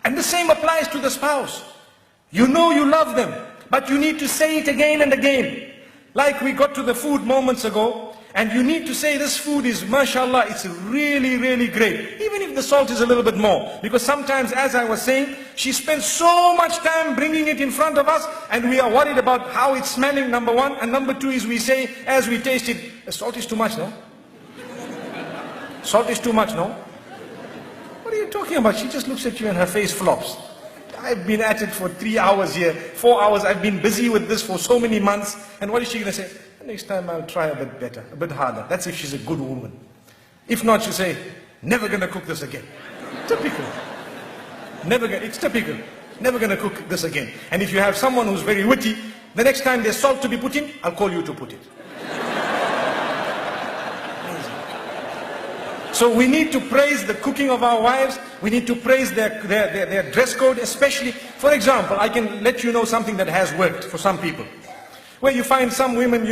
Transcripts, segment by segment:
And the same applies to the spouse. You know you love them, but you need to say it again and again. Like we got to the food moments ago, and you need to say this food is, mashallah, it's really, really great. Even if the salt is a little bit more. Because sometimes, as I was saying, she spends so much time bringing it in front of us, and we are worried about how it's smelling, number one. And number two is we say, as we taste it, the salt is too much, no? Salt is too much, no? What are you talking about? She just looks at you and her face flops. I've been at it for 3 hours here, 4 hours. I've been busy with this for so many months. And what is she going to say? Next time I'll try a bit better, a bit harder. That's if she's a good woman. If not, she'll say, never going to cook this again. Typical. It's typical. Never going to cook this again. And if you have someone who's very witty, the next time there's salt to be put in, I'll call you to put it. So we need to praise the cooking of our wives. We need to praise their dress code, especially. For example, I can let you know something that has worked for some people. Where you find some women,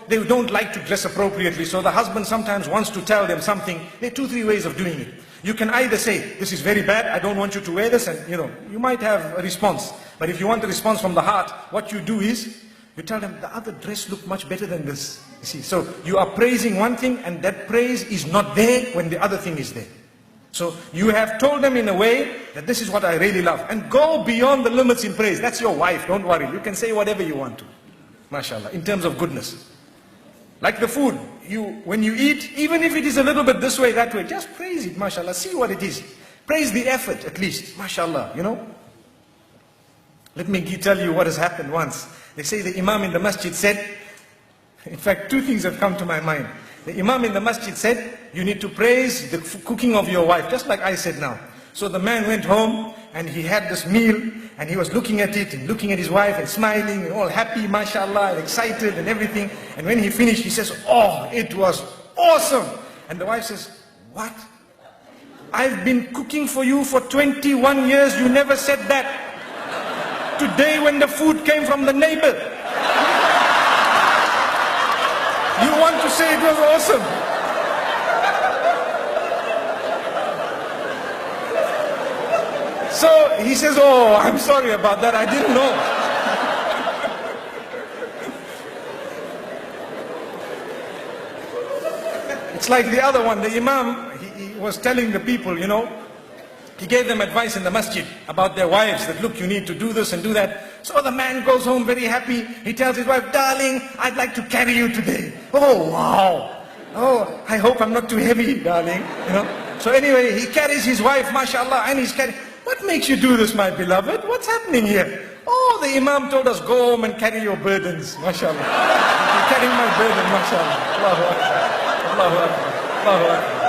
they don't like to dress appropriately. So the husband sometimes wants to tell them something. There are 2-3 ways of doing it. You can either say, this is very bad, I don't want you to wear this. And you might have a response. But if you want a response from the heart, what you do is, you tell them, the other dress looked much better than this. You see, so you are praising one thing, and that praise is not there when the other thing is there. So you have told them in a way that this is what I really love. And go beyond the limits in praise. That's your wife, don't worry. You can say whatever you want to. MashaAllah, in terms of goodness. Like the food, when you eat, even if it is a little bit this way, that way, just praise it, MashaAllah. See what it is. Praise the effort at least, MashaAllah, Let me tell you what has happened once. They say the Imam in the masjid said, in fact, 2 things have come to my mind. The Imam in the masjid said, you need to praise the cooking of your wife, just like I said now. So the man went home and he had this meal and he was looking at it and looking at his wife and smiling and all happy, mashallah, and excited and everything. And when he finished, he says, oh, it was awesome. And the wife says, what? I've been cooking for you for 21 years, you never said that. Today when the food came from the neighbor, you want to say it was awesome. So he says, oh, I'm sorry about that, I didn't know. It's like the other one, the Imam, he was telling the people, he gave them advice in the masjid about their wives, that look, you need to do this and do that. So the man goes home very happy. He tells his wife, darling, I'd like to carry you today. Oh, wow. Oh, I hope I'm not too heavy, darling. So anyway, he carries his wife, mashallah, and he's carrying. What makes you do this, my beloved? What's happening here? Oh, the Imam told us, go home and carry your burdens, mashallah. I'm carrying my burden, mashallah. Allahu Akbar. Allahu Akbar. Allahu Akbar.